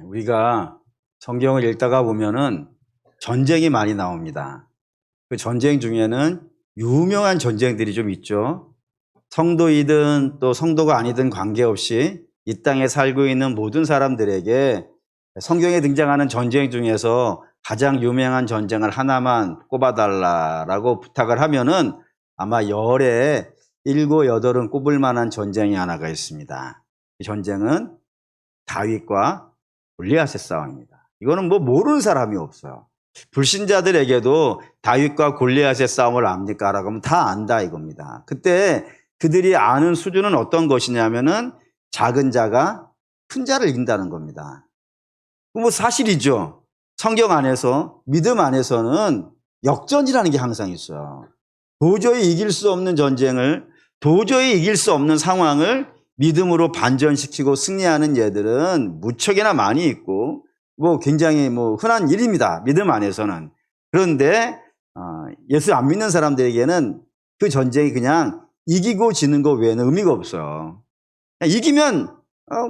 우리가 성경을 읽다가 보면은 전쟁이 많이 나옵니다. 그 전쟁 중에는 유명한 전쟁들이 좀 있죠. 성도이든 또 성도가 아니든 관계없이 이 땅에 살고 있는 모든 사람들에게 성경에 등장하는 전쟁 중에서 가장 유명한 전쟁을 하나만 꼽아달라라고 부탁을 하면은 아마 열에 7, 8은 꼽을 만한 전쟁이 하나가 있습니다. 이 전쟁은 다윗과 골리앗의 싸움입니다. 이거는 뭐 모르는 사람이 없어요. 불신자들에게도 다윗과 골리앗의 싸움을 압니까? 라고 하면 다 안다 이겁니다. 그때 그들이 아는 수준은 어떤 것이냐면은 작은 자가 큰 자를 이긴다는 겁니다. 뭐 사실이죠. 성경 안에서, 믿음 안에서는 역전이라는 게 항상 있어요. 도저히 이길 수 없는 전쟁을, 도저히 이길 수 없는 상황을 믿음으로 반전시키고 승리하는 예들은 무척이나 많이 있고, 뭐 굉장히 뭐 흔한 일입니다. 믿음 안에서는. 그런데 예수 안 믿는 사람들에게는 그 전쟁이 그냥 이기고 지는 거 외에는 의미가 없어요. 이기면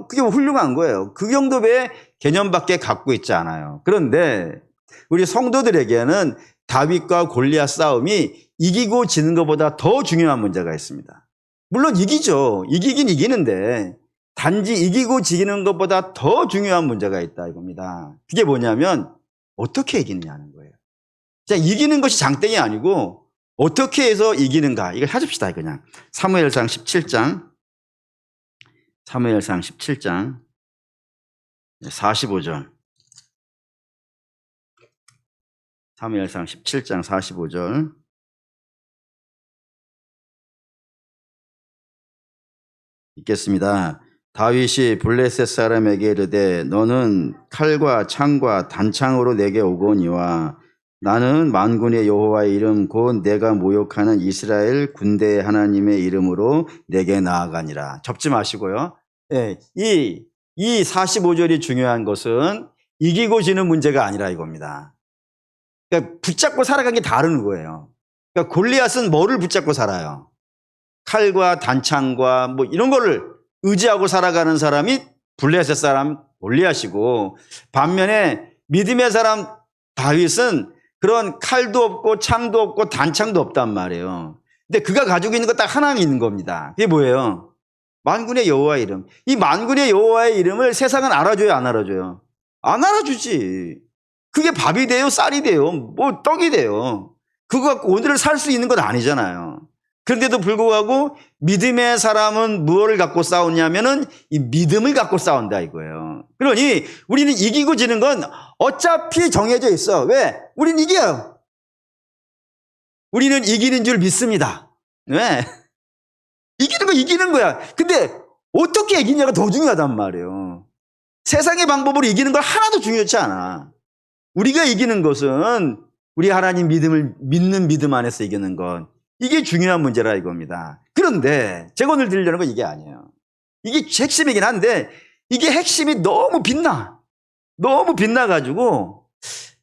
그게 훌륭한 거예요. 그 정도의 개념밖에 갖고 있지 않아요. 그런데 우리 성도들에게는 다윗과 골리앗 싸움이 이기고 지는 것보다 더 중요한 문제가 있습니다. 물론 이기죠. 이기긴 이기는데 단지 이기고 지는 것보다 더 중요한 문제가 있다 이겁니다. 그게 뭐냐면 어떻게 이기느냐는 거예요. 그냥 이기는 것이 장땡이 아니고 어떻게 해서 이기는가 이걸 해줍시다. 그냥 사무엘상 17장 45절 사무엘상 17장 45절 읽겠습니다. 다윗이 블레셋 사람에게 이르되 너는 칼과 창과 단창으로 내게 오거니와 나는 만군의 여호와의 이름 곧 내가 모욕하는 이스라엘 군대의 하나님의 이름으로 내게 나아가니라. 접지 마시고요. 예, 이 45절이 중요한 것은 이기고 지는 문제가 아니라 이겁니다. 그러니까 붙잡고 살아간 게 다른 거예요. 그러니까 골리앗은 뭐를 붙잡고 살아요? 칼과 단창과 뭐 이런 거를 의지하고 살아가는 사람이 블레셋 사람 골리앗이고, 반면에 믿음의 사람 다윗은 그런 칼도 없고 창도 없고 단창도 없단 말이에요. 근데 그가 가지고 있는 거 딱 하나 있는 겁니다. 그게 뭐예요? 만군의 여호와의 이름. 이 만군의 여호와의 이름을 세상은 알아줘요, 안 알아줘요? 안 알아주지. 그게 밥이 돼요, 쌀이 돼요, 뭐 떡이 돼요. 그거 갖고 오늘을 살 수 있는 건 아니잖아요. 그런데도 불구하고 믿음의 사람은 무엇을 갖고 싸우냐면은 이 믿음을 갖고 싸운다 이거예요. 그러니 우리는 이기고 지는 건 어차피 정해져 있어. 왜? 우리는 이겨요. 우리는 이기는 줄 믿습니다. 왜? 이기는 거 이기는 거야. 근데 어떻게 이기냐가 더 중요하단 말이에요. 세상의 방법으로 이기는 건 하나도 중요하지 않아. 우리가 이기는 것은 우리 하나님 믿음을 믿는 믿음 안에서 이기는 것. 이게 중요한 문제라 이겁니다. 그런데 제가 오늘 드리려는 건 이게 아니에요. 이게 핵심이긴 한데 이게 핵심이 너무 빛나. 너무 빛나가지고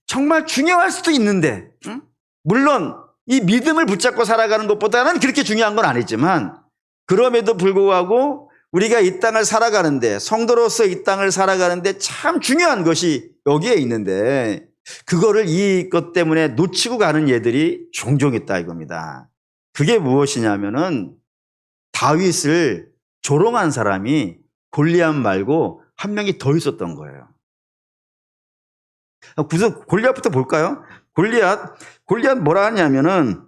정말 중요할 수도 있는데, 물론 이 믿음을 붙잡고 살아가는 것보다는 그렇게 중요한 건 아니지만, 그럼에도 불구하고 우리가 이 땅을 살아가는데, 성도로서 이 땅을 살아가는데 참 중요한 것이 여기에 있는데 그거를 이것 때문에 놓치고 가는 예들이 종종 있다 이겁니다. 그게 무엇이냐면은 다윗을 조롱한 사람이 골리앗 말고 한 명이 더 있었던 거예요. 우선 골리앗부터 볼까요? 골리앗 뭐라 하냐면은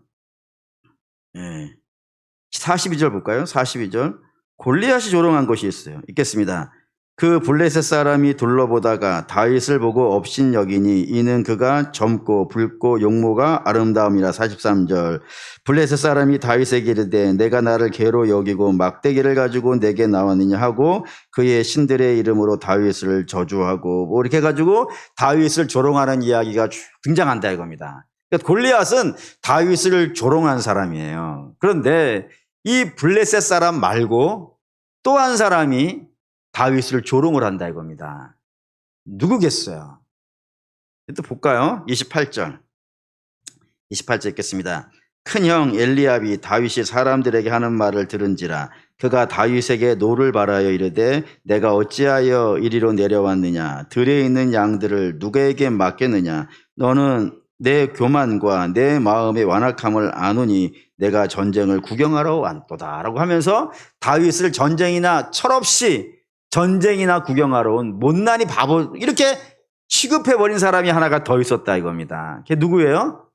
42절 볼까요? 42절. 골리앗이 조롱한 것이 있어요. 읽겠습니다. 그 블레셋 사람이 둘러보다가 다윗을 보고 업신여기니 이는 그가 젊고 붉고 용모가 아름다움이라. 43절. 블레셋 사람이 다윗에게 이르되 내가 나를 개로 여기고 막대기를 가지고 내게 나왔느냐 하고 그의 신들의 이름으로 다윗을 저주하고 뭐 이렇게 해가지고 다윗을 조롱하는 이야기가 등장한다 이겁니다. 그러니까 골리앗은 다윗을 조롱한 사람이에요. 그런데 이 블레셋 사람 말고 또 한 사람이 다윗을 조롱을 한다 이겁니다. 누구겠어요? 또 볼까요? 28절 읽겠습니다. 큰형 엘리압이 다윗이 사람들에게 하는 말을 들은지라 그가 다윗에게 노를 바라여 이르되 내가 어찌하여 이리로 내려왔느냐 들에 있는 양들을 누구에게 맡겠느냐 너는 내 교만과 내 마음의 완악함을 아노니 내가 전쟁을 구경하러 왔도다 라고 하면서 다윗을 전쟁이나 철없이 전쟁이나 구경하러 온 못난이 바보 이렇게 취급해버린 사람이 하나가 더 있었다 이겁니다. 그게 누구예요?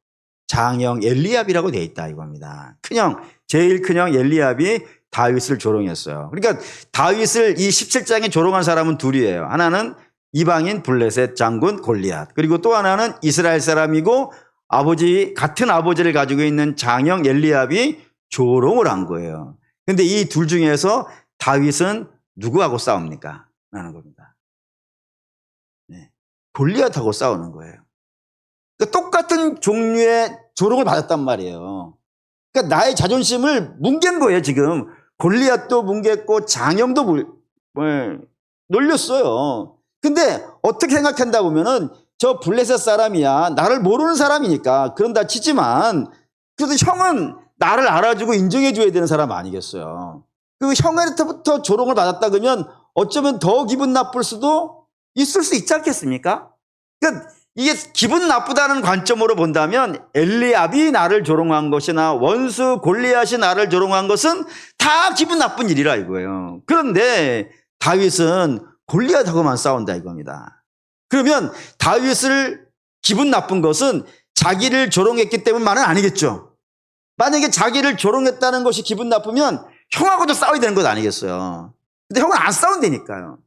장형 엘리압이라고 돼 있다 이겁니다. 큰형, 제일 큰형 엘리압이 다윗을 조롱했어요. 그러니까 다윗을 이 17장에 조롱한 사람은 둘이에요. 하나는 이방인 블레셋 장군 골리앗, 그리고 또 하나는 이스라엘 사람이고 같은 아버지를 가지고 있는 장형 엘리압이 조롱을 한 거예요. 그런데 이 둘 중에서 다윗은 누구하고 싸웁니까? 라는 겁니다. 골리앗하고 싸우는 거예요. 그러니까 똑같은 종류의 조롱을 받았단 말이에요. 그러니까 나의 자존심을 뭉갠 거예요, 지금. 골리앗도 뭉갰고 장형도 놀렸어요. 근데 어떻게 생각한다 보면은 저 블레셋 사람이야. 나를 모르는 사람이니까. 그런다 치지만 그래도 형은 나를 알아주고 인정해줘야 되는 사람 아니겠어요. 그 형한테부터 조롱을 받았다 그러면 어쩌면 더 기분 나쁠 수도 있을 수 있지 않겠습니까? 그러니까 이게 기분 나쁘다는 관점으로 본다면 엘리압이 나를 조롱한 것이나 원수 골리앗이 나를 조롱한 것은 다 기분 나쁜 일이라 이거예요. 그런데 다윗은 골리앗하고만 싸운다 이겁니다. 그러면 다윗을 기분 나쁜 것은 자기를 조롱했기 때문만은 아니겠죠. 만약에 자기를 조롱했다는 것이 기분 나쁘면 형하고도 싸워야 되는 것 아니겠어요. 근데 형은 안 싸운다니까요.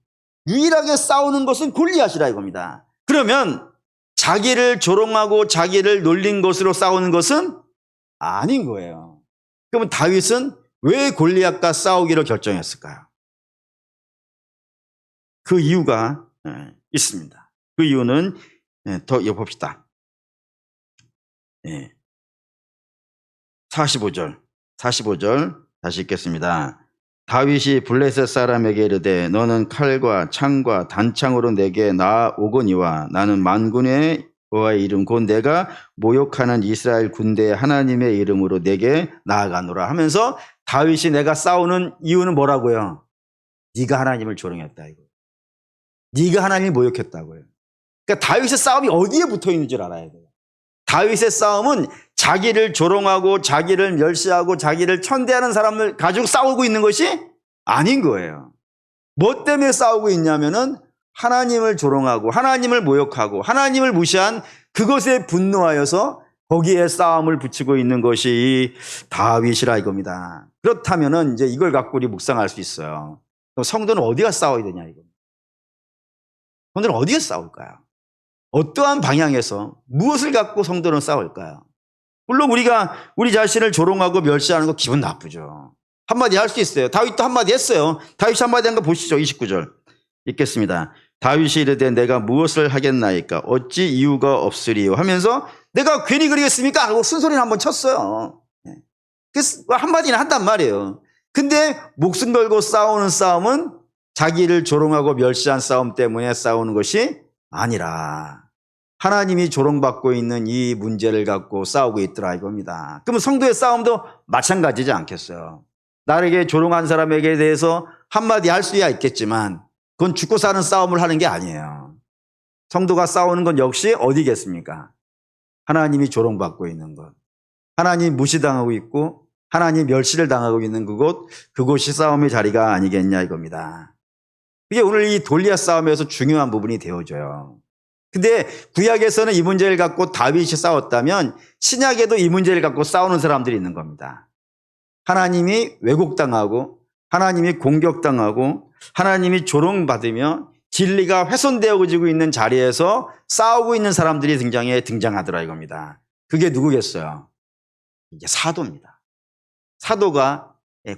유일하게 싸우는 것은 골리앗이라 이겁니다. 그러면 자기를 조롱하고 자기를 놀린 것으로 싸우는 것은 아닌 거예요. 그러면 다윗은 왜 골리앗과 싸우기로 결정했을까요? 그 이유가 있습니다. 그 이유는 더 엿봅시다. 45절 다시 읽겠습니다. 다윗이 블레셋 사람에게 이르되 너는 칼과 창과 단창으로 내게 나오거니와 나는 만군의 여호와의 이름 곧 내가 모욕하는 이스라엘 군대의 하나님의 이름으로 내게 나아가노라 하면서 다윗이 내가 싸우는 이유는 뭐라고요? 네가 하나님을 조롱했다 이거. 네가 하나님을 모욕했다고요. 그러니까 다윗의 싸움이 어디에 붙어 있는 줄 알아야 돼요. 다윗의 싸움은 자기를 조롱하고 자기를 멸시하고 자기를 천대하는 사람을 가지고 싸우고 있는 것이 아닌 거예요. 뭐 때문에 싸우고 있냐면은 하나님을 조롱하고 하나님을 모욕하고 하나님을 무시한 그것에 분노하여서 거기에 싸움을 붙이고 있는 것이 다윗이라 이겁니다. 그렇다면은 이제 이걸 갖고 우리 묵상할 수 있어요. 성도는 어디가 싸워야 되냐 이겁니다. 성도는 어디에 싸울까요? 어떠한 방향에서 무엇을 갖고 성도는 싸울까요? 물론 우리가 우리 자신을 조롱하고 멸시하는 거 기분 나쁘죠. 한마디 할 수 있어요. 다윗도 한마디 했어요. 다윗이 한마디 한 거 보시죠. 29절 읽겠습니다. 다윗이 이르되 내가 무엇을 하겠나이까 어찌 이유가 없으리요 하면서 내가 괜히 그러겠습니까? 하고 쓴소리를 한번 쳤어요. 그래서 한마디는 한단 말이에요. 근데 목숨 걸고 싸우는 싸움은 자기를 조롱하고 멸시한 싸움 때문에 싸우는 것이 아니라 하나님이 조롱받고 있는 이 문제를 갖고 싸우고 있더라 이겁니다. 그러면 성도의 싸움도 마찬가지지 않겠어요? 나에게 조롱한 사람에게 대해서 한마디 할 수야 있겠지만 그건 죽고 사는 싸움을 하는 게 아니에요. 성도가 싸우는 건 역시 어디겠습니까? 하나님이 조롱받고 있는 것, 하나님 무시당하고 있고 하나님 멸시를 당하고 있는 그곳이 싸움의 자리가 아니겠냐 이겁니다. 그게 오늘 이 골리앗 싸움에서 중요한 부분이 되어져요. 근데 구약에서는 이 문제를 갖고 다윗이 싸웠다면 신약에도 이 문제를 갖고 싸우는 사람들이 있는 겁니다. 하나님이 왜곡당하고 하나님이 공격당하고 하나님이 조롱받으며 진리가 훼손되어지고 있는 자리에서 싸우고 있는 사람들이 등장하더라 이겁니다. 그게 누구겠어요? 이게 사도입니다. 사도가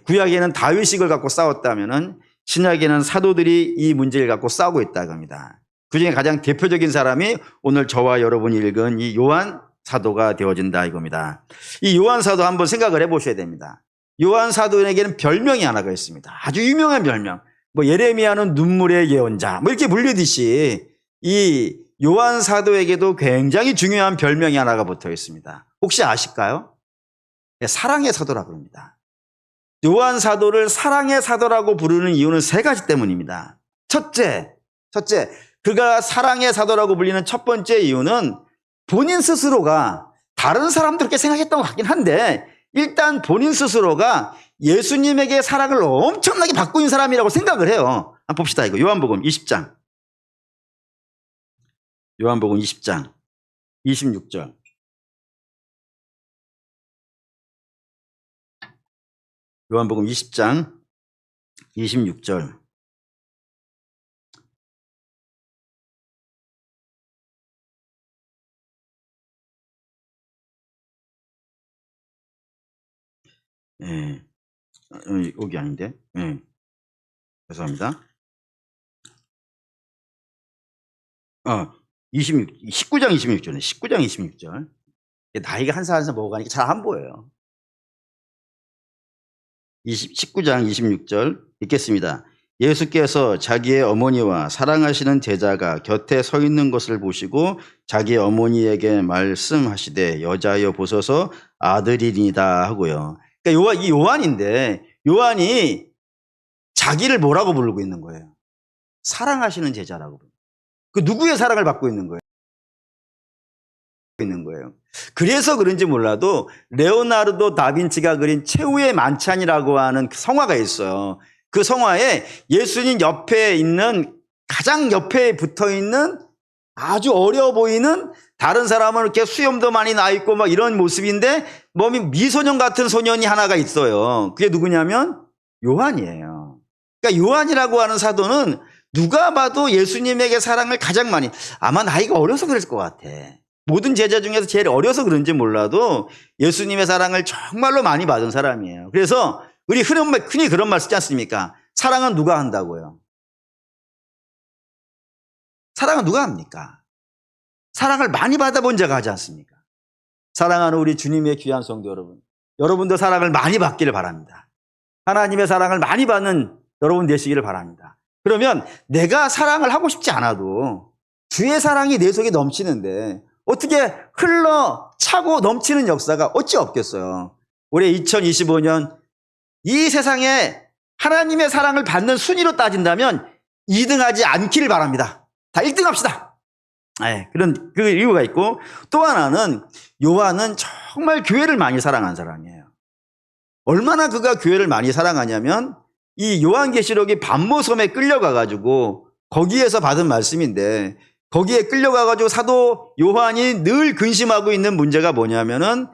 구약에는 다윗이 이걸 갖고 싸웠다면은 신약에는 사도들이 이 문제를 갖고 싸우고 있다 이겁니다. 그중에 가장 대표적인 사람이 오늘 저와 여러분이 읽은 이 요한 사도가 되어진다 이겁니다. 이 요한 사도 한번 생각을 해보셔야 됩니다. 요한 사도에게는 별명이 하나가 있습니다. 아주 유명한 별명. 뭐 예레미야는 눈물의 예언자 뭐 이렇게 불리듯이 이 요한 사도에게도 굉장히 중요한 별명이 하나가 붙어 있습니다. 혹시 아실까요? 사랑의 사도라고 합니다. 요한 사도를 사랑의 사도라고 부르는 이유는 세 가지 때문입니다. 첫째, 그가 사랑의 사도라고 불리는 첫 번째 이유는 본인 스스로가 다른 사람들께 생각했던 것 같긴 한데 일단 본인 스스로가 예수님에게 사랑을 엄청나게 받고 있는 사람이라고 생각을 해요. 한번 봅시다. 이거 요한복음 20장. 요한복음 20장 26절. 요한복음 20장 26절. 예. 여기 아닌데. 예. 죄송합니다. 19장 26절이네. 19장 26절. 나이가 한 살 한 살 먹어가니까 잘 안 보여요. 19장 26절 읽겠습니다. 예수께서 자기의 어머니와 사랑하시는 제자가 곁에 서 있는 것을 보시고 자기 어머니에게 말씀하시되 여자여 보소서 아들이니이다 하고요. 그러니까 이 요한인데 요한이 자기를 뭐라고 부르고 있는 거예요? 사랑하시는 제자라고. 그 누구의 사랑을 받고 있는 거예요? 그래서 그런지 몰라도 레오나르도 다빈치가 그린 최후의 만찬이라고 하는 그 성화가 있어요. 그 성화에 예수님 옆에 있는 가장 옆에 붙어 있는 아주 어려 보이는 다른 사람은 이렇게 수염도 많이 나 있고 막 이런 모습인데 몸이 미소년 같은 소년이 하나가 있어요. 그게 누구냐면 요한이에요. 그러니까 요한이라고 하는 사도는 누가 봐도 예수님에게 사랑을 가장 많이, 아마 나이가 어려서 그랬을 것 같아. 모든 제자 중에서 제일 어려서 그런지 몰라도 예수님의 사랑을 정말로 많이 받은 사람이에요. 그래서 우리 흔히 그런 말 쓰지 않습니까? 사랑은 누가 한다고요? 사랑은 누가 합니까? 사랑을 많이 받아본 자가 하지 않습니까? 사랑하는 우리 주님의 귀한 성도 여러분, 여러분도 사랑을 많이 받기를 바랍니다. 하나님의 사랑을 많이 받는 여러분 되시기를 바랍니다. 그러면 내가 사랑을 하고 싶지 않아도 주의 사랑이 내 속에 넘치는데 어떻게 흘러차고 넘치는 역사가 어찌 없겠어요. 올해 2025년 이 세상에 하나님의 사랑을 받는 순위로 따진다면 2등하지 않기를 바랍니다. 다 1등 합시다. 네, 그런 그 이유가 있고, 또 하나는 요한은 정말 교회를 많이 사랑한 사람이에요. 얼마나 그가 교회를 많이 사랑하냐면 이 요한계시록이 반모섬에 끌려가가지고 거기에서 받은 말씀인데, 거기에 끌려가가지고 사도 요한이 늘 근심하고 있는 문제가 뭐냐면은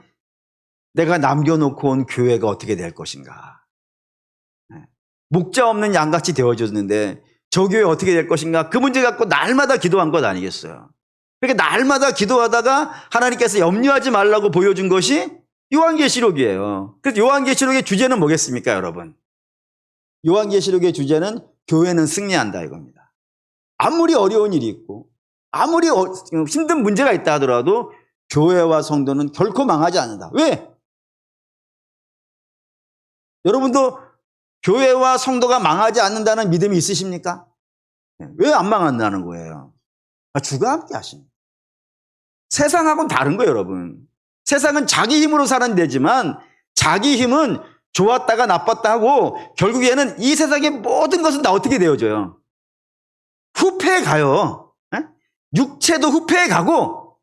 내가 남겨놓고 온 교회가 어떻게 될 것인가. 목자 없는 양같이 되어졌는데 저 교회 어떻게 될 것인가. 그 문제 갖고 날마다 기도한 것 아니겠어요. 그렇게 날마다 기도하다가 하나님께서 염려하지 말라고 보여준 것이 요한계시록이에요. 그래서 요한계시록의 주제는 뭐겠습니까, 여러분? 요한계시록의 주제는 교회는 승리한다 이겁니다. 아무리 어려운 일이 있고 아무리 힘든 문제가 있다 하더라도 교회와 성도는 결코 망하지 않는다. 왜? 여러분도 교회와 성도가 망하지 않는다는 믿음이 있으십니까? 왜 안 망한다는 거예요? 주가 함께 하십니다. 세상하고는 다른 거예요, 여러분. 세상은 자기 힘으로 사는 데지만 자기 힘은 좋았다가 나빴다 하고 결국에는 이 세상의 모든 것은 다 어떻게 되어져요? 후패에 가요. 육체도 후패에 가고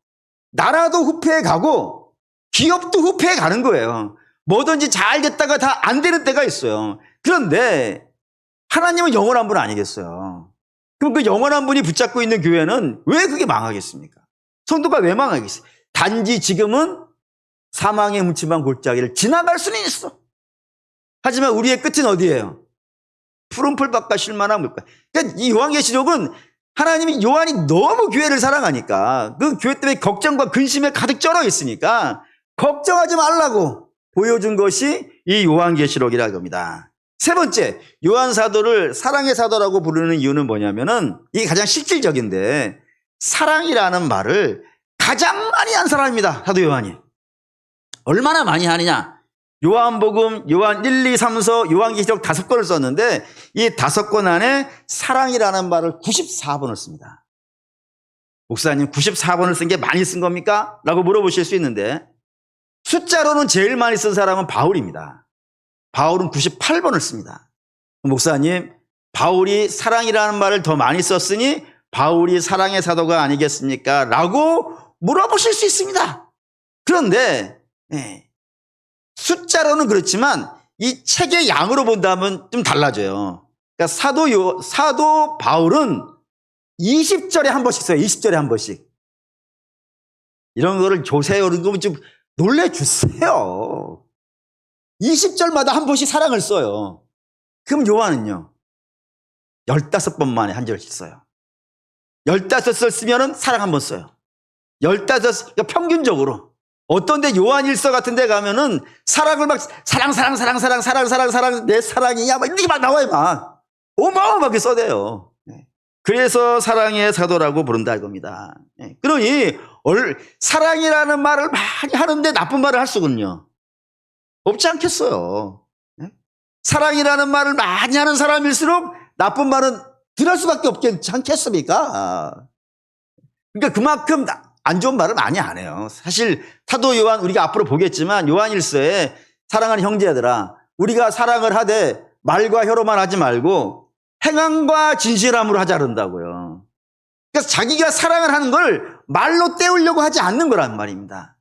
나라도 후패에 가고 기업도 후패에 가는 거예요. 뭐든지 잘 됐다가 다 안 되는 때가 있어요. 그런데 하나님은 영원한 분 아니겠어요? 그럼 그 영원한 분이 붙잡고 있는 교회는 왜 그게 망하겠습니까? 성도가 왜 망하겠어요? 단지 지금은 사망의 묻침한 골짜기를 지나갈 수는 있어. 하지만 우리의 끝은 어디예요? 푸른 풀밭과 쉴만한 물가. 그러니까 이 요한계시록은 하나님이 요한이 너무 교회를 사랑하니까 그 교회 때문에 걱정과 근심에 가득 쩔어 있으니까 걱정하지 말라고 보여준 것이 이 요한계시록이라는 겁니다. 세 번째, 요한 사도를 사랑의 사도라고 부르는 이유는 뭐냐면은 이게 가장 실질적인데 사랑이라는 말을 가장 많이 한 사람입니다. 사도 요한이. 얼마나 많이 하느냐? 요한복음, 요한 1, 2, 3서, 요한계시록 5권을 썼는데 이 5권 안에 사랑이라는 말을 94번을 씁니다. 목사님 94번을 쓴 게 많이 쓴 겁니까? 라고 물어보실 수 있는데 숫자로는 제일 많이 쓴 사람은 바울입니다. 바울은 98번을 씁니다. 목사님, 바울이 사랑이라는 말을 더 많이 썼으니 바울이 사랑의 사도가 아니겠습니까? 라고 물어보실 수 있습니다. 그런데 숫자로는 그렇지만 이 책의 양으로 본다면 좀 달라져요. 그러니까 사도 바울은 20절에 한 번씩 써요. 20절에 한 번씩. 이런 거를 조세요. 이런 거 좀 놀래주세요. 20절마다 한 번씩 사랑을 써요. 그럼 요한은요, 15번 만에 한 절씩 써요. 15절 쓰면은 사랑 한 번 써요. 15, 그러니까 평균적으로. 어떤 데 요한일서 같은 데 가면은 사랑을 막 사랑 내 사랑이야 막 이렇게 막 나와요. 막 어마어마하게 써대요. 그래서 사랑의 사도라고 부른다 이겁니다. 그러니 사랑이라는 말을 많이 하는데 나쁜 말을 할 수군요. 없지 않겠어요. 사랑이라는 말을 많이 하는 사람일수록 나쁜 말은 들을 수밖에 없지 않겠습니까? 그러니까 그만큼 안 좋은 말을 많이 안 해요. 사실 사도 요한, 우리가 앞으로 보겠지만 요한일서에 사랑하는 형제들아, 우리가 사랑을 하되 말과 혀로만 하지 말고 행함과 진실함으로 하자 그런다고요. 그래서 자기가 사랑을 하는 걸 말로 때우려고 하지 않는 거란 말입니다.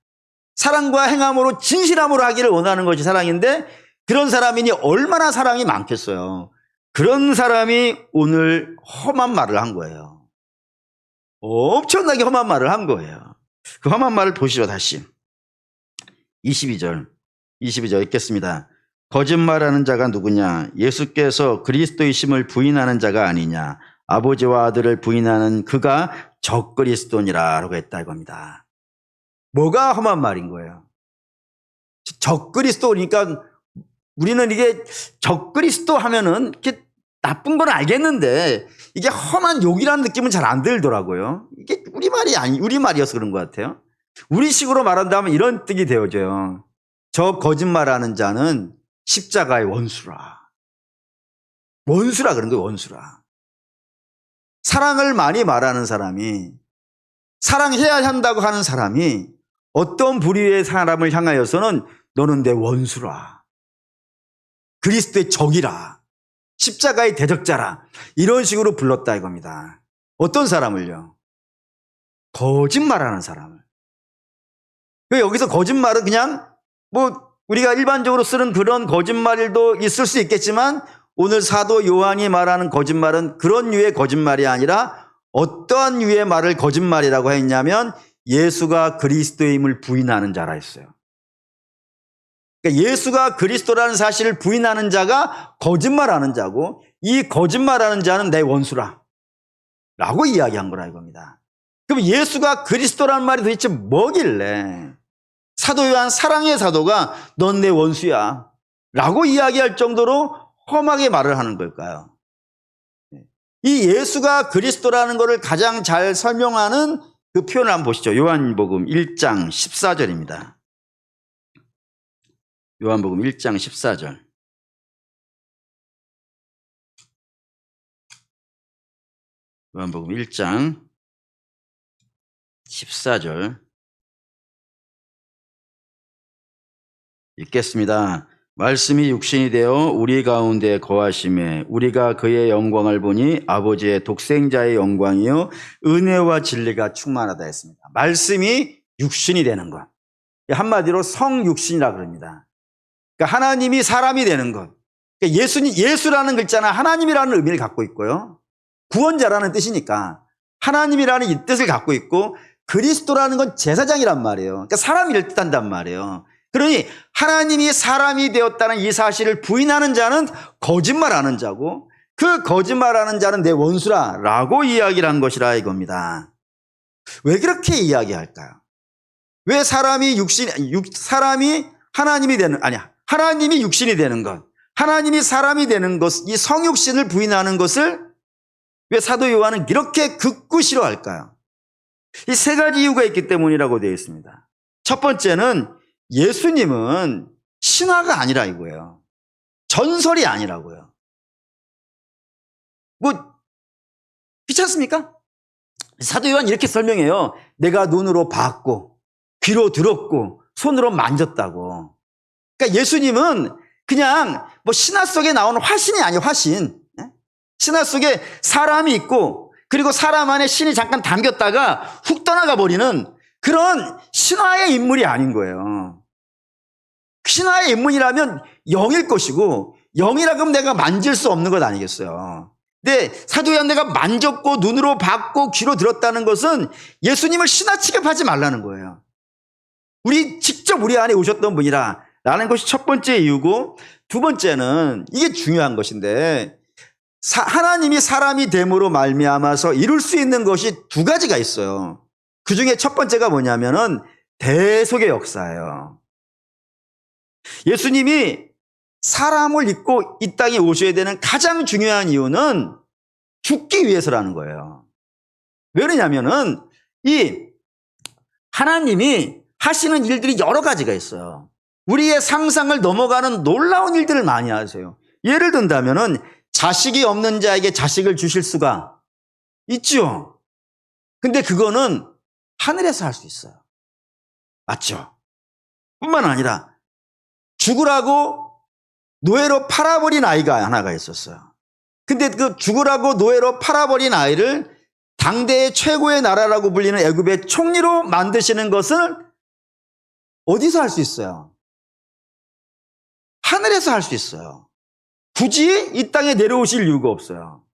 사랑과 행함으로 진실함으로 하기를 원하는 것이 사랑인데, 그런 사람이니 얼마나 사랑이 많겠어요. 그런 사람이 오늘 험한 말을 한 거예요. 엄청나게 험한 말을 한 거예요. 그 험한 말을 보시죠. 다시 22절 읽겠습니다. 거짓말하는 자가 누구냐? 예수께서 그리스도이심을 부인하는 자가 아니냐? 아버지와 아들을 부인하는 그가 적그리스도니라 라고 했다 이겁니다. 뭐가 험한 말인 거예요? 적그리스도, 그러니까 우리는 이게 적그리스도 하면은 이렇게 나쁜 건 알겠는데 이게 험한 욕이라는 느낌은 잘 안 들더라고요. 이게 우리말이어서 그런 것 같아요. 우리식으로 말한다면 이런 뜻이 되어져요. 저 거짓말하는 자는 십자가의 원수라. 원수라 그런 거예요. 원수라. 사랑을 많이 말하는 사람이, 사랑해야 한다고 하는 사람이 어떤 부류의 사람을 향하여서는 너는 내 원수라, 그리스도의 적이라, 십자가의 대적자라, 이런 식으로 불렀다 이겁니다. 어떤 사람을요? 거짓말하는 사람을. 여기서 거짓말은 그냥 우리가 일반적으로 쓰는 그런 거짓말도 있을 수 있겠지만, 오늘 사도 요한이 말하는 거짓말은 그런 류의 거짓말이 아니라 어떠한 류의 말을 거짓말이라고 했냐면 예수가 그리스도임을 부인하는 자라 했어요. 그러니까 예수가 그리스도라는 사실을 부인하는 자가 거짓말하는 자고, 이 거짓말하는 자는 내 원수라 라고 이야기한 거라 이겁니다. 그럼 예수가 그리스도라는 말이 도대체 뭐길래 사도 요한, 사랑의 사도가 넌 내 원수야 라고 이야기할 정도로 험하게 말을 하는 걸까요? 이 예수가 그리스도라는 것을 가장 잘 설명하는 그 표현을 한번 보시죠. 요한복음 1장 14절입니다. 요한복음 1장 14절. 요한복음 1장 14절 읽겠습니다. 말씀이 육신이 되어 우리 가운데 거하심에 우리가 그의 영광을 보니 아버지의 독생자의 영광이요 은혜와 진리가 충만하다 했습니다. 말씀이 육신이 되는 것, 한마디로 성육신이라 그럽니다. 그러니까 하나님이 사람이 되는 것. 그러니까 예수라는 글자는 하나님이라는 의미를 갖고 있고요, 구원자라는 뜻이니까 하나님이라는 이 뜻을 갖고 있고, 그리스도라는 건 제사장이란 말이에요. 그러니까 사람을 뜻한단 말이에요. 그러니 하나님이 사람이 되었다는 이 사실을 부인하는 자는 거짓말하는 자고, 그 거짓말하는 자는 내 원수라 라고 이야기를 한 것이라 이겁니다. 왜 그렇게 이야기할까요? 왜 하나님이 육신이 되는 것, 하나님이 사람이 되는 것, 이 성육신을 부인하는 것을 왜 사도 요한은 이렇게 극구 싫어할까요? 이 세 가지 이유가 있기 때문이라고 되어 있습니다. 첫 번째는 예수님은 신화가 아니라 이거예요. 전설이 아니라고요. 그렇지 않습니까? 사도 요한 이렇게 설명해요. 내가 눈으로 봤고 귀로 들었고 손으로 만졌다고. 그러니까 예수님은 그냥 뭐 신화 속에 나오는 화신이 아니에요. 화신. 신화 속에 사람이 있고 그리고 사람 안에 신이 잠깐 담겼다가 훅 떠나가 버리는 그런 신화의 인물이 아닌 거예요. 신화의 인물이라면 영일 것이고 영이라 그러면 내가 만질 수 없는 것 아니겠어요. 근데 사도 요한네가 만졌고 눈으로 봤고 귀로 들었다는 것은 예수님을 신화 취급하지 말라는 거예요. 직접 우리 안에 오셨던 분이라 라는 것이 첫 번째 이유고, 두 번째는 이게 중요한 것인데, 하나님이 사람이 됨으로 말미암아서 이룰 수 있는 것이 두 가지가 있어요. 그 중에 첫 번째가 뭐냐면은 대속의 역사예요. 예수님이 사람을 입고 이 땅에 오셔야 되는 가장 중요한 이유는 죽기 위해서라는 거예요. 왜 그러냐면은 이 하나님이 하시는 일들이 여러 가지가 있어요. 우리의 상상을 넘어가는 놀라운 일들을 많이 하세요. 예를 든다면은 자식이 없는 자에게 자식을 주실 수가 있죠. 근데 그거는 하늘에서 할 수 있어요. 맞죠? 뿐만 아니라 죽으라고 노예로 팔아버린 아이가 하나가 있었어요. 근데 그 죽으라고 노예로 팔아버린 아이를 당대의 최고의 나라라고 불리는 애굽의 총리로 만드시는 것을 어디서 할 수 있어요? 하늘에서 할 수 있어요. 굳이 이 땅에 내려오실 이유가 없어요.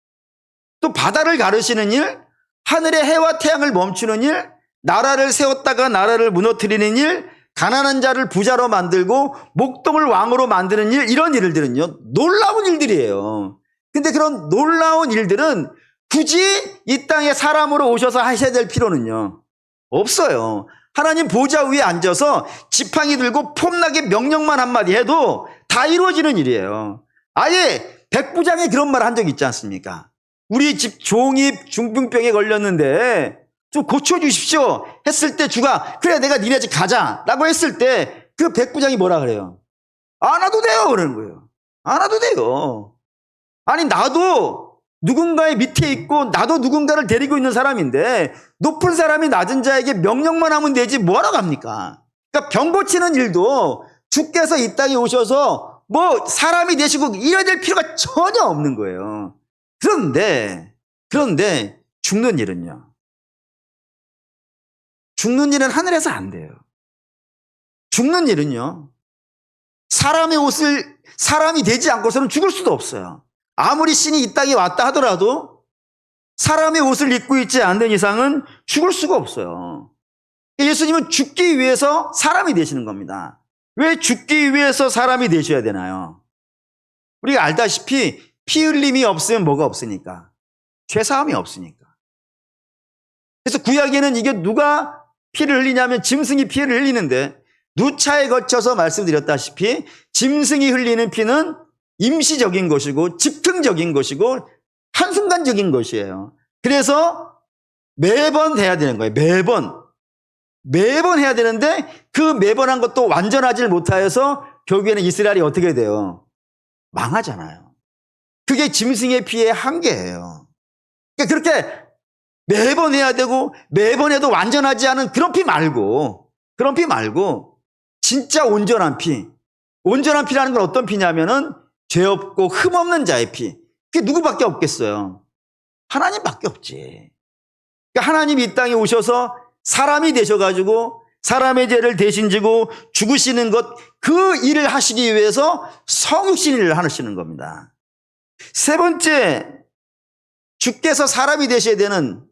또 바다를 가르시는 일, 하늘의 해와 태양을 멈추는 일, 나라를 세웠다가 나라를 무너뜨리는 일, 가난한 자를 부자로 만들고 목동을 왕으로 만드는 일, 이런 일들은요 놀라운 일들이에요. 근데 그런 놀라운 일들은 굳이 이 땅에 사람으로 오셔서 하셔야 될 필요는요 없어요. 하나님 보좌 위에 앉아서 지팡이 들고 폼나게 명령만 한마디 해도 다 이루어지는 일이에요. 아예 백부장이 그런 말 한 적 있지 않습니까? 우리 집 종이 중풍병에 걸렸는데 좀 고쳐주십시오 했을 때 주가 그래 내가 니네 집 가자 라고 했을 때 그 백부장이 뭐라 그래요? 안 와도 돼요 그러는 거예요. 안 와도 돼요. 아니 나도 누군가의 밑에 있고 나도 누군가를 데리고 있는 사람인데 높은 사람이 낮은 자에게 명령만 하면 되지 뭐하러 갑니까? 그러니까 병 고치는 일도 주께서 이 땅에 오셔서 뭐 사람이 되시고 이래야 될 필요가 전혀 없는 거예요. 그런데 죽는 일은요. 죽는 일은 하늘에서 안 돼요. 죽는 일은요. 사람의 옷을 사람이 되지 않고서는 죽을 수도 없어요. 아무리 신이 이 땅에 왔다 하더라도 사람의 옷을 입고 있지 않는 이상은 죽을 수가 없어요. 예수님은 죽기 위해서 사람이 되시는 겁니다. 왜 죽기 위해서 사람이 되셔야 되나요? 우리가 알다시피 피 흘림이 없으면 뭐가 없으니까? 죄사함이 없으니까. 그래서 구약에는 이게 누가 피를 흘리냐면 짐승이 피를 흘리는데 누차에 거쳐서 말씀드렸다시피 짐승이 흘리는 피는 임시적인 것이고 즉흥적인 것이고 한순간적인 것이에요. 그래서 매번 해야 되는 거예요. 매번 해야 되는데 그 매번 한 것도 완전하지 못하여서 결국에는 이스라엘이 어떻게 돼요? 망하잖아요. 그게 짐승의 피의 한계예요. 그러니까 그렇게 매번 해야 되고 매번 해도 완전하지 않은 그런 피 말고 진짜 온전한 피. 온전한 피라는 건 어떤 피냐면은 죄 없고 흠 없는 자의 피. 그게 누구밖에 없겠어요? 하나님밖에 없지. 그러니까 하나님이 이 땅에 오셔서 사람이 되셔가지고 사람의 죄를 대신 지고 죽으시는 것, 그 일을 하시기 위해서 성육신 일을 하시는 겁니다. 세 번째, 주께서 사람이 되셔야 되는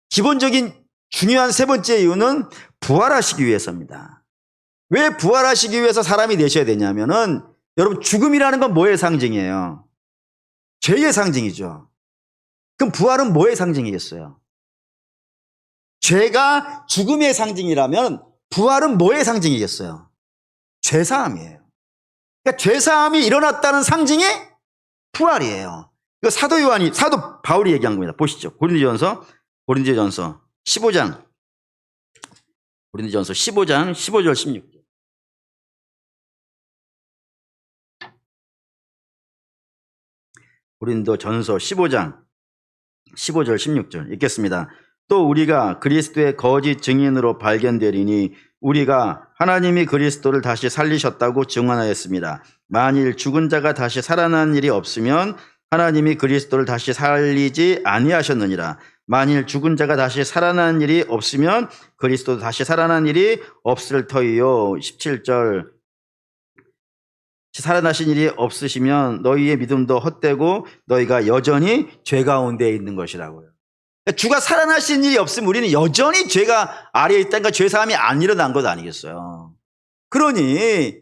기본적인 중요한 세 번째 이유는 부활하시기 위해서입니다. 왜 부활하시기 위해서 사람이 되셔야 되냐면은 여러분 죽음이라는 건 뭐의 상징이에요? 죄의 상징이죠. 그럼 부활은 뭐의 상징이겠어요? 죄가 죽음의 상징이라면 부활은 뭐의 상징이겠어요? 죄사함이에요. 그러니까 죄사함이 일어났다는 상징이 부활이에요. 이거 사도 바울이 얘기한 겁니다. 보시죠. 고린도전서 15장 15절 16절. 고린도전서 15장 15절 16절 읽겠습니다. 또 우리가 그리스도의 거짓 증인으로 발견되리니 우리가 하나님이 그리스도를 다시 살리셨다고 증언하였습니다. 만일 죽은 자가 다시 살아난 일이 없으면 하나님이 그리스도를 다시 살리지 아니하셨느니라. 만일 죽은 자가 다시 살아난 일이 없으면 그리스도도 다시 살아난 일이 없을 터이요. 17절 살아나신 일이 없으시면 너희의 믿음도 헛되고 너희가 여전히 죄 가운데 있는 것이라고요. 주가 살아나신 일이 없으면 우리는 여전히 죄가 아래에 있다니까 죄사함이 안 일어난 것 아니겠어요. 그러니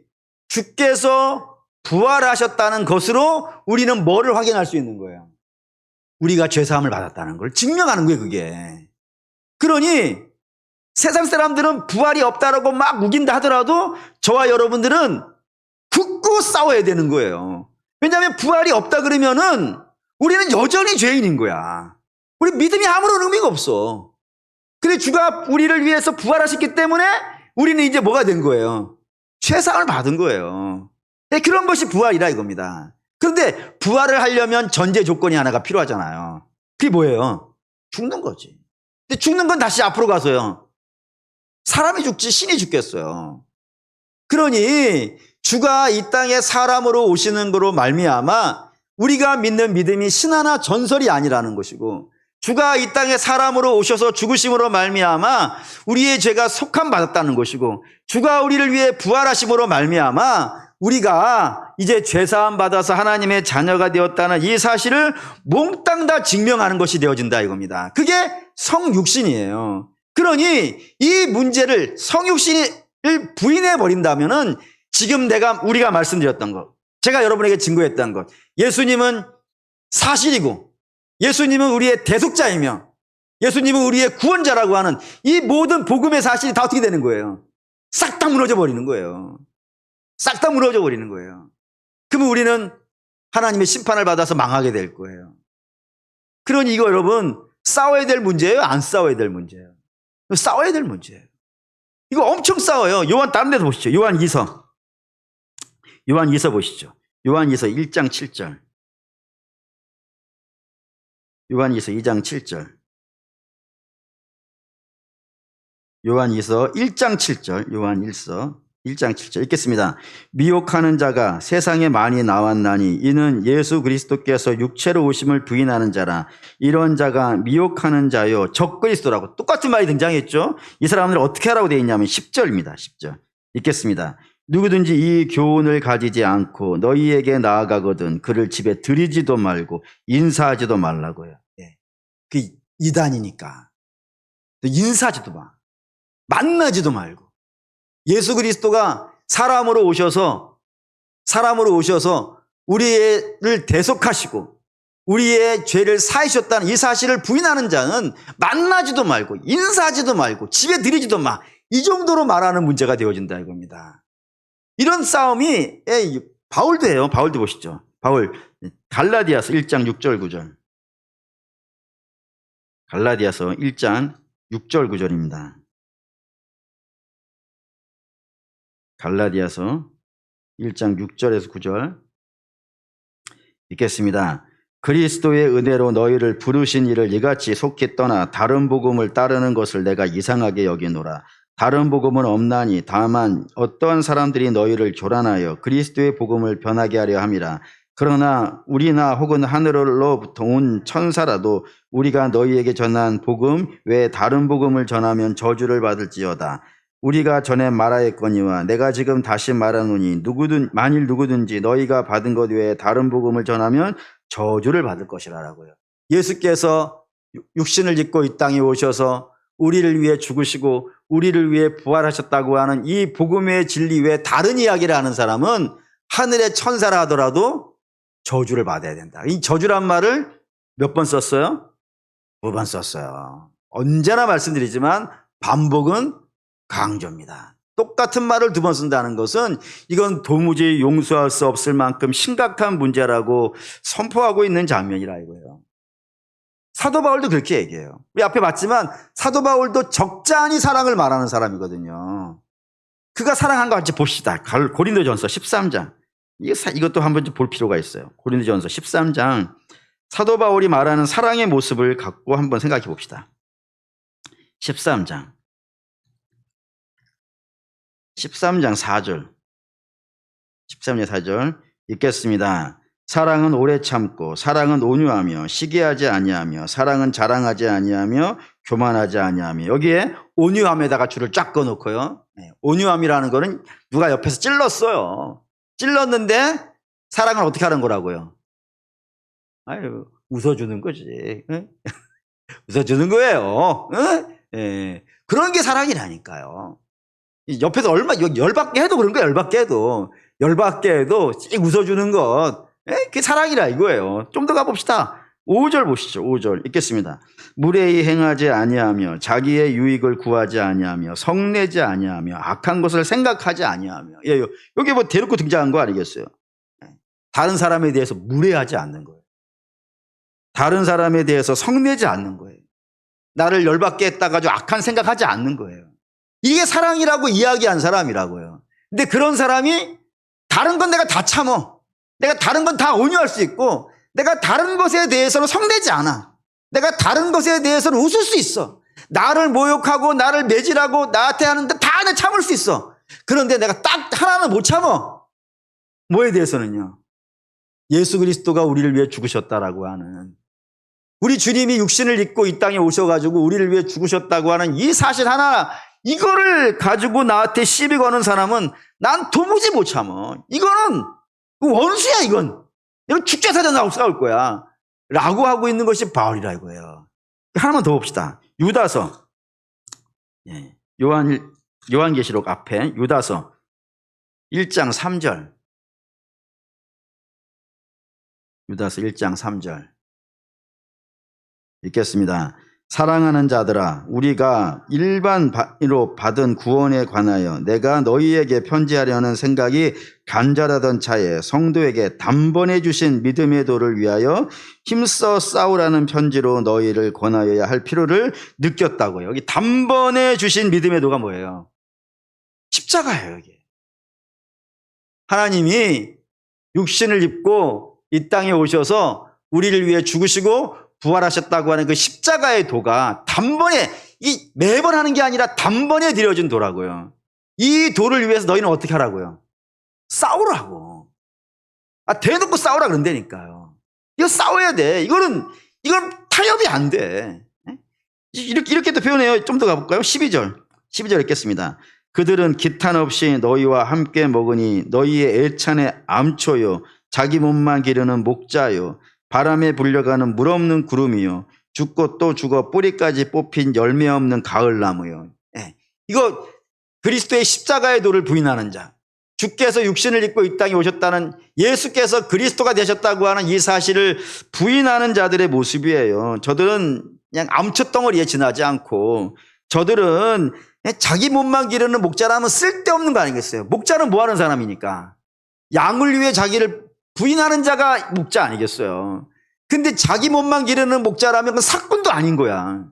주께서 부활하셨다는 것으로 우리는 뭐를 확인할 수 있는 거예요? 우리가 죄사함을 받았다는 걸 증명하는 거예요, 그게. 그러니 세상 사람들은 부활이 없다라고 막 우긴다 하더라도 저와 여러분들은 굳고 싸워야 되는 거예요. 왜냐하면 부활이 없다 그러면은 우리는 여전히 죄인인 거야. 우리 믿음이 아무런 의미가 없어. 그래 주가 우리를 위해서 부활하셨기 때문에 우리는 이제 뭐가 된 거예요? 죄사함을 받은 거예요. 그런 것이 부활이라 이겁니다. 그런데 부활을 하려면 전제 조건이 하나가 필요하잖아요. 그게 뭐예요? 죽는 거지. 근데 죽는 건 다시 앞으로 가서요. 사람이 죽지 신이 죽겠어요. 그러니 주가 이 땅에 사람으로 오시는 거로 말미암아 우리가 믿는 믿음이 신화나 전설이 아니라는 것이고 주가 이 땅에 사람으로 오셔서 죽으심으로 말미암아 우리의 죄가 속함 받았다는 것이고 주가 우리를 위해 부활하심으로 말미암아 우리가 이제 죄사함 받아서 하나님의 자녀가 되었다는 이 사실을 몽땅 다 증명하는 것이 되어진다 이겁니다. 그게 성육신이에요. 그러니 이 문제를 성육신을 부인해 버린다면은 지금 우리가 말씀드렸던 것, 제가 여러분에게 증거했던 것, 예수님은 사실이고 예수님은 우리의 대속자이며 예수님은 우리의 구원자라고 하는 이 모든 복음의 사실이 다 어떻게 되는 거예요? 싹 다 무너져 버리는 거예요. 싹 다 무너져 버리는 거예요. 그러면 우리는 하나님의 심판을 받아서 망하게 될 거예요. 그러니 이거 여러분 싸워야 될 문제예요? 안 싸워야 될 문제예요? 싸워야 될 문제예요. 이거 엄청 싸워요. 요한 다른 데서 보시죠. 요한 2서 보시죠. 요한 2서 1장 7절. 요한 2서 2장 7절. 요한 2서 1장 7절. 요한 1서 1장 7절 읽겠습니다. 미혹하는 자가 세상에 많이 나왔나니 이는 예수 그리스도께서 육체로 오심을 부인하는 자라. 이런 자가 미혹하는 자요 적그리스도라고 똑같은 말이 등장했죠. 이 사람들 어떻게 하라고 되어 있냐면 10절입니다. 10절 읽겠습니다. 누구든지 이 교훈을 가지지 않고 너희에게 나아가거든 그를 집에 들이지도 말고 인사하지도 말라고요. 예. 그 이단이니까 인사하지도 마. 만나지도 말고. 예수 그리스도가 사람으로 오셔서 우리를 대속하시고 우리의 죄를 사하셨다는 이 사실을 부인하는 자는 만나지도 말고 인사하지도 말고 집에 들이지도 마. 이 정도로 말하는 문제가 되어진다 이겁니다. 이런 싸움이 바울도 해요. 바울도 보시죠. 바울 갈라디아서 1장 6절 9절. 갈라디아서 1장 6절 9절입니다. 갈라디아서 1장 6절에서 9절 읽겠습니다. 그리스도의 은혜로 너희를 부르신 이를 이같이 속히 떠나 다른 복음을 따르는 것을 내가 이상하게 여기노라. 다른 복음은 없나니 다만 어떠한 사람들이 너희를 교란하여 그리스도의 복음을 변하게 하려 함이라. 그러나 우리나 혹은 하늘로부터 온 천사라도 우리가 너희에게 전한 복음 외에 다른 복음을 전하면 저주를 받을지어다. 우리가 전에 말하였거니와 내가 지금 다시 말하노니 만일 누구든지 너희가 받은 것 외에 다른 복음을 전하면 저주를 받을 것이라고요. 예수께서 육신을 입고 이 땅에 오셔서 우리를 위해 죽으시고 우리를 위해 부활하셨다고 하는 이 복음의 진리 외에 다른 이야기를 하는 사람은 하늘의 천사라 하더라도 저주를 받아야 된다. 이 저주란 말을 몇 번 썼어요? 2번 썼어요. 언제나 말씀드리지만 반복은 강조입니다. 똑같은 말을 2번 쓴다는 것은 이건 도무지 용서할 수 없을 만큼 심각한 문제라고 선포하고 있는 장면이라 이거예요. 사도 바울도 그렇게 얘기해요. 우리 앞에 봤지만 사도 바울도 적잖이 사랑을 말하는 사람이거든요. 그가 사랑한 거 같이 봅시다. 고린도전서 13장. 이것도 한번 볼 필요가 있어요. 고린도전서 13장. 사도 바울이 말하는 사랑의 모습을 갖고 한번 생각해 봅시다. 13장. 13장 4절. 13장 4절 읽겠습니다. 사랑은 오래 참고 사랑은 온유하며 시기하지 아니하며 사랑은 자랑하지 아니하며 교만하지 아니하며. 여기에 온유함에다가 줄을 쫙 꺼놓고요. 온유함이라는 거는 누가 옆에서 찔렀어요. 찔렀는데 사랑은 어떻게 하는 거라고요? 아유, 웃어주는 거지. 응? 웃어주는 거예요. 응? 예. 그런 게 사랑이라니까요. 옆에서 얼마 열받게 해도 그런 거야. 열받게 해도 씩 웃어주는 것, 그게 사랑이라 이거예요. 좀 더 가봅시다. 5절 보시죠. 5절 읽겠습니다. 무례히 행하지 아니하며 자기의 유익을 구하지 아니하며 성내지 아니하며 악한 것을 생각하지 아니하며. 여기 뭐 대놓고 등장한 거 아니겠어요? 다른 사람에 대해서 무례하지 않는 거예요. 다른 사람에 대해서 성내지 않는 거예요. 나를 열받게 했다가지고 악한 생각하지 않는 거예요. 이게 사랑이라고 이야기한 사람이라고요. 근데 그런 사람이 다른 건 내가 다 참어. 내가 다른 건 다 온유할 수 있고 내가 다른 것에 대해서는 성내지 않아. 내가 다른 것에 대해서는 웃을 수 있어. 나를 모욕하고 나를 매질하고 나한테 하는데 다 내가 참을 수 있어. 그런데 내가 딱 하나는 못 참어. 뭐에 대해서는요? 예수 그리스도가 우리를 위해 죽으셨다라고 하는, 우리 주님이 육신을 입고 이 땅에 오셔가지고 우리를 위해 죽으셨다고 하는 이 사실 하나, 이거를 가지고 나한테 시비 거는 사람은 난 도무지 못 참어. 이거는 원수야. 이건 축제사전 나오고 싸울 거야 라고 하고 있는 것이 바울이라 이거예요. 하나만 더 봅시다. 유다서, 요한계시록 앞에 유다서 1장 3절. 유다서 1장 3절 읽겠습니다. 사랑하는 자들아, 우리가 일반으로 받은 구원에 관하여 내가 너희에게 편지하려는 생각이 간절하던 차에 성도에게 단번에 주신 믿음의 도를 위하여 힘써 싸우라는 편지로 너희를 권하여야 할 필요를 느꼈다고요. 여기 단번에 주신 믿음의 도가 뭐예요? 십자가예요. 여기 하나님이 육신을 입고 이 땅에 오셔서 우리를 위해 죽으시고 부활하셨다고 하는 그 십자가의 도가 단번에, 매번 하는 게 아니라 단번에 드려진 도라고요. 이 도를 위해서 너희는 어떻게 하라고요? 싸우라고. 대놓고 싸우라 그런다니까요. 이거 싸워야 돼. 이건 타협이 안 돼. 이렇게도 표현해요. 좀 더 가볼까요? 12절 읽겠습니다. 그들은 기탄 없이 너희와 함께 먹으니 너희의 애찬의 암초요 자기 몸만 기르는 목자요 바람에 불려가는 물 없는 구름이요 죽고 또 죽어 뿌리까지 뽑힌 열매 없는 가을나무요. 이거 그리스도의 십자가의 도를 부인하는 자, 주께서 육신을 입고 이 땅에 오셨다는, 예수께서 그리스도가 되셨다고 하는 이 사실을 부인하는 자들의 모습이에요. 저들은 그냥 암초덩어리에 지나지 않고, 저들은 자기 몸만 기르는 목자라면 쓸데없는 거 아니겠어요? 목자는 뭐 하는 사람이니까? 양을 위해 자기를 부인하는 자가 목자 아니겠어요? 근데 자기 몸만 기르는 목자라면 그건 사꾼도 아닌 거야.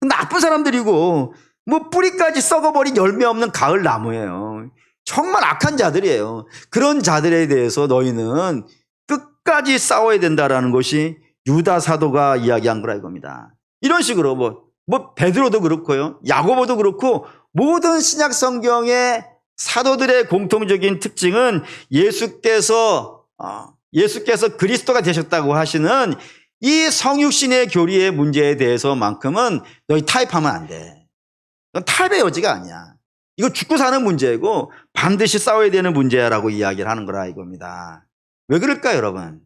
나쁜 사람들이고, 뭐 뿌리까지 썩어버린 열매 없는 가을 나무예요. 정말 악한 자들이에요. 그런 자들에 대해서 너희는 끝까지 싸워야 된다라는 것이 유다 사도가 이야기한 거라 이겁니다. 이런 식으로 뭐 베드로도 그렇고요, 야고보도 그렇고, 모든 신약 성경의 사도들의 공통적인 특징은 예수께서 그리스도가 되셨다고 하시는 이 성육신의 교리의 문제에 대해서만큼은 너희 타협하면 안 돼. 이건 타협의 여지가 아니야. 이거 죽고 사는 문제고 반드시 싸워야 되는 문제야라고 이야기를 하는 거라 이겁니다. 왜 그럴까요, 여러분?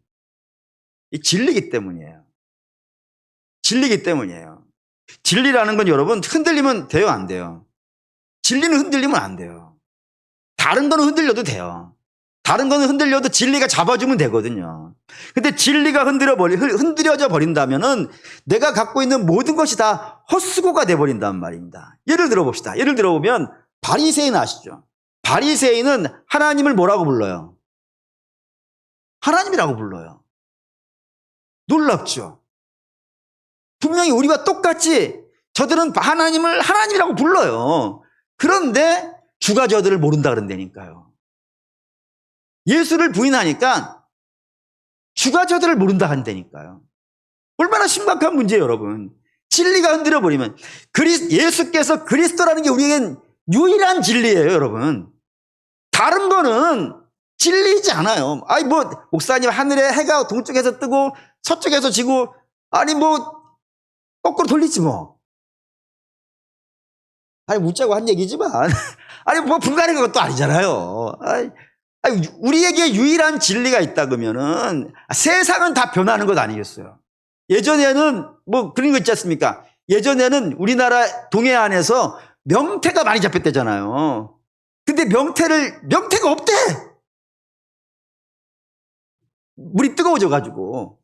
이 진리기 때문이에요. 진리기 때문이에요. 진리라는 건 여러분 흔들리면 돼요, 안 돼요? 진리는 흔들리면 안 돼요. 다른 거는 흔들려도 돼요. 다른 거는 흔들려도 진리가 잡아주면 되거든요. 근데 진리가 흔들려져 버린다면은 내가 갖고 있는 모든 것이 다 헛수고가 돼버린단 말입니다. 예를 들어봅시다. 예를 들어보면 바리새인 아시죠? 바리새인은 하나님을 뭐라고 불러요? 하나님이라고 불러요. 놀랍죠? 분명히 우리와 똑같이 저들은 하나님을 하나님이라고 불러요. 그런데 주가 저들을 모른다 그런다니까요. 예수를 부인하니까 주가 저들을 모른다 한다니까요. 얼마나 심각한 문제예요, 여러분. 진리가 흔들어버리면, 예수께서 그리스도라는 게 우리에겐 유일한 진리예요, 여러분. 다른 거는 진리이지 않아요. 아니, 뭐, 목사님, 하늘에 해가 동쪽에서 뜨고 서쪽에서 지고, 아니, 뭐, 거꾸로 돌리지 뭐. 아니, 묻자고 한 얘기지만. 아니, 뭐, 불가능한 것도 아니잖아요. 아니, 우리에게 유일한 진리가 있다 그러면은 세상은 다 변하는 것 아니겠어요. 예전에는 뭐 그런 거 있지 않습니까? 예전에는 우리나라 동해안에서 명태가 많이 잡혔대잖아요. 근데 명태가 없대. 물이 뜨거워져가지고.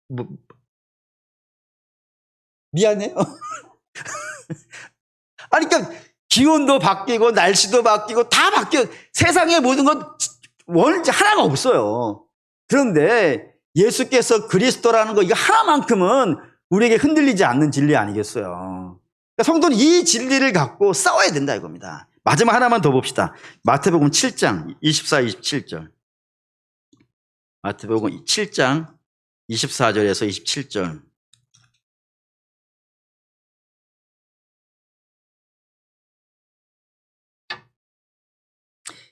뭐, 미안해요. 아니, 그러니까 기온도 바뀌고 날씨도 바뀌고 다 바뀌어. 세상의 모든 건 하나가 없어요. 그런데 예수께서 그리스도라는 거 이거 하나만큼은 우리에게 흔들리지 않는 진리 아니겠어요. 그러니까 성도는 이 진리를 갖고 싸워야 된다 이겁니다. 마지막 하나만 더 봅시다. 마태복음 7장 24, 27절. 마태복음 7장 24절에서 27절.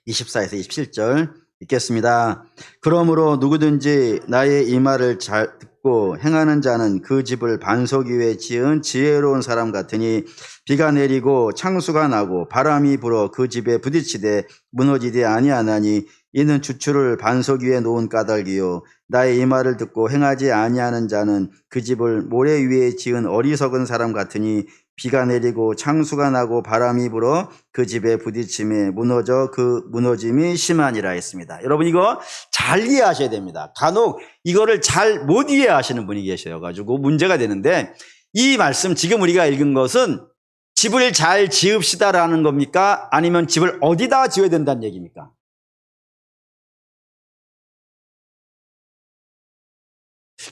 24에서 27절 읽겠습니다. 그러므로 누구든지 나의 이 말을 잘 듣고 행하는 자는 그 집을 반석 위에 지은 지혜로운 사람 같으니 비가 내리고 창수가 나고 바람이 불어 그 집에 부딪히되 무너지지 아니하나니 이는 주추를 반석 위에 놓은 까닭이요 나의 이 말을 듣고 행하지 아니하는 자는 그 집을 모래 위에 지은 어리석은 사람 같으니 비가 내리고 창수가 나고 바람이 불어 그 집에 부딪힘에 무너져 그 무너짐이 심하니라 했습니다. 여러분 이거 잘 이해하셔야 됩니다. 간혹 이거를 잘 못 이해하시는 분이 계셔가지고 문제가 되는데 이 말씀 지금 우리가 읽은 것은 집을 잘 지읍시다라는 겁니까? 아니면 집을 어디다 지어야 된다는 얘기입니까?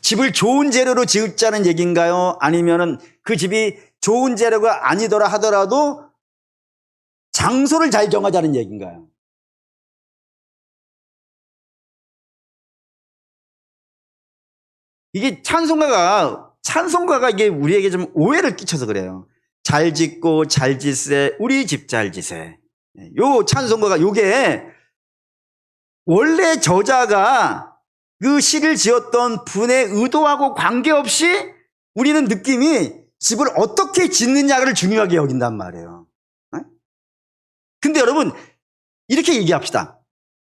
집을 좋은 재료로 지으자는 얘기인가요? 아니면은 그 집이 좋은 재료가 아니더라 하더라도 장소를 잘 정하자는 얘기인가요? 이게 찬송가가 이게 우리에게 좀 오해를 끼쳐서 그래요. 잘 짓고 잘 짓세 우리 집 잘 짓세. 요 찬송가가 요게 원래 저자가 그 시를 지었던 분의 의도하고 관계없이 우리는 느낌이 집을 어떻게 짓느냐를 중요하게 여긴단 말이에요. 근데 여러분 이렇게 얘기합시다.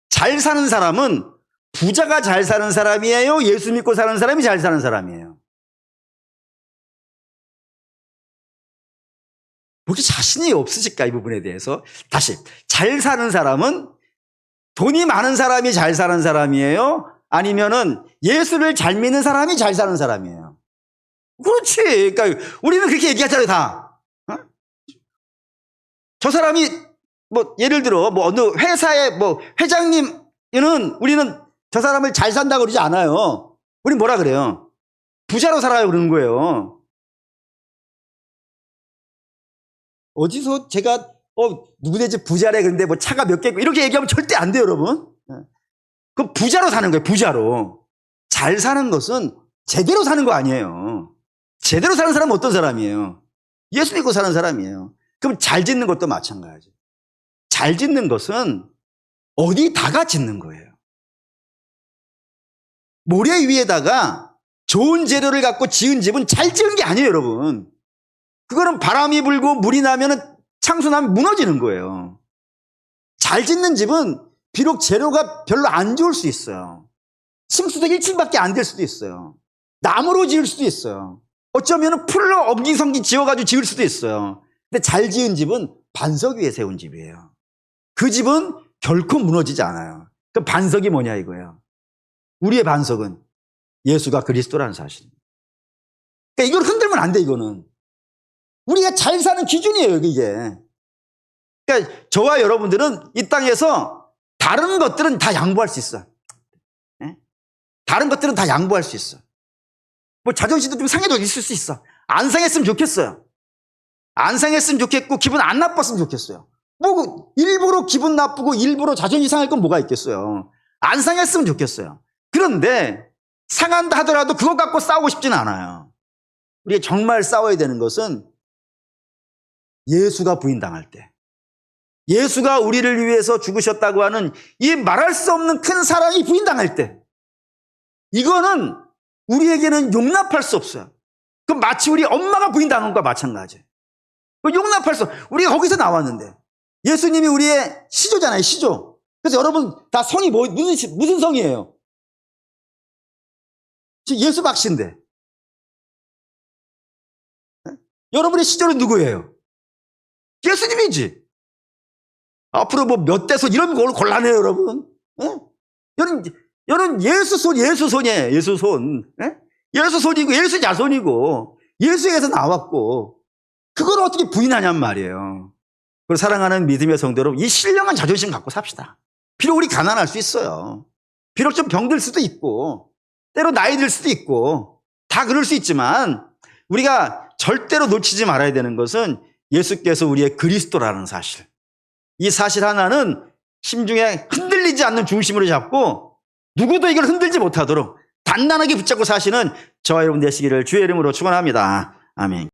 잘 사는 사람은 부자가 잘 사는 사람이에요? 예수 믿고 사는 사람이 잘 사는 사람이에요? 혹시 자신이 없으실까 이 부분에 대해서? 다시 잘 사는 사람은 돈이 많은 사람이 잘 사는 사람이에요? 아니면은 예수를 잘 믿는 사람이 잘 사는 사람이에요? 그렇지. 그러니까 우리는 그렇게 얘기하잖아요, 다. 어? 저 사람이 뭐 예를 들어 뭐 어느 회사의 뭐 회장님은 우리는 저 사람을 잘 산다고 그러지 않아요. 우리 뭐라 그래요? 부자로 살아요 그러는 거예요. 어디서 제가 누구네 집 부자래 그런데 뭐 차가 몇 개 있고 이렇게 얘기하면 절대 안 돼요, 여러분. 그 부자로 사는 거예요, 부자로. 잘 사는 것은 제대로 사는 거 아니에요. 제대로 사는 사람은 어떤 사람이에요? 예수 믿고 사는 사람이에요. 그럼 잘 짓는 것도 마찬가지죠. 잘 짓는 것은 어디다가 짓는 거예요. 모래 위에다가 좋은 재료를 갖고 지은 집은 잘 지은 게 아니에요, 여러분. 그거는 바람이 불고 물이 나면 창수 나면 무너지는 거예요. 잘 짓는 집은 비록 재료가 별로 안 좋을 수 있어요. 층수도 1층밖에 안 될 수도 있어요. 나무로 지을 수도 있어요. 어쩌면 풀로 엉기성기 지어가지고 지을 수도 있어요. 근데 잘 지은 집은 반석 위에 세운 집이에요. 그 집은 결코 무너지지 않아요. 그 반석이 뭐냐 이거예요. 우리의 반석은 예수가 그리스도라는 사실입니다. 그러니까 이걸 흔들면 안 돼, 이거는. 우리가 잘 사는 기준이에요, 이게. 그러니까 저와 여러분들은 이 땅에서 다른 것들은 다 양보할 수 있어. 다른 것들은 다 양보할 수 있어. 뭐 자존심도 좀 상해도 있을 수 있어. 안 상했으면 좋겠어요. 안 상했으면 좋겠고 기분 안 나빴으면 좋겠어요. 뭐 일부러 기분 나쁘고 일부러 자존심 상할 건 뭐가 있겠어요. 안 상했으면 좋겠어요. 그런데 상한다 하더라도 그것 갖고 싸우고 싶지는 않아요. 우리가 정말 싸워야 되는 것은 예수가 부인당할 때, 예수가 우리를 위해서 죽으셨다고 하는 이 말할 수 없는 큰 사랑이 부인당할 때, 이거는 우리에게는 용납할 수 없어요. 그 마치 우리 엄마가 부인당한 것과 마찬가지예요. 용납할 수, 우리가 거기서 나왔는데, 예수님이 우리의 시조잖아요, 시조. 그래서 여러분 다 성이 무슨 성이에요? 예수 박씨인데. 여러분의 시조는 누구예요? 예수님이지. 앞으로 뭐 몇 대손 이런 걸 곤란해요, 여러분. 여러분 예수손이에요, 예수손. 예수손이고 예수 자손이고 예수에게서 나왔고, 그걸 어떻게 부인하냔 말이에요. 그걸 사랑하는 믿음의 성도 여러분, 이 신령한 자존심 갖고 삽시다. 비록 우리 가난할 수 있어요. 비록 좀 병들 수도 있고, 때로 나이 들 수도 있고, 다 그럴 수 있지만 우리가 절대로 놓치지 말아야 되는 것은 예수께서 우리의 그리스도라는 사실. 이 사실 하나는 심중에 흔들리지 않는 중심으로 잡고 누구도 이걸 흔들지 못하도록 단단하게 붙잡고 사시는 저와 여러분 되시기를 주의 이름으로 축원합니다. 아멘.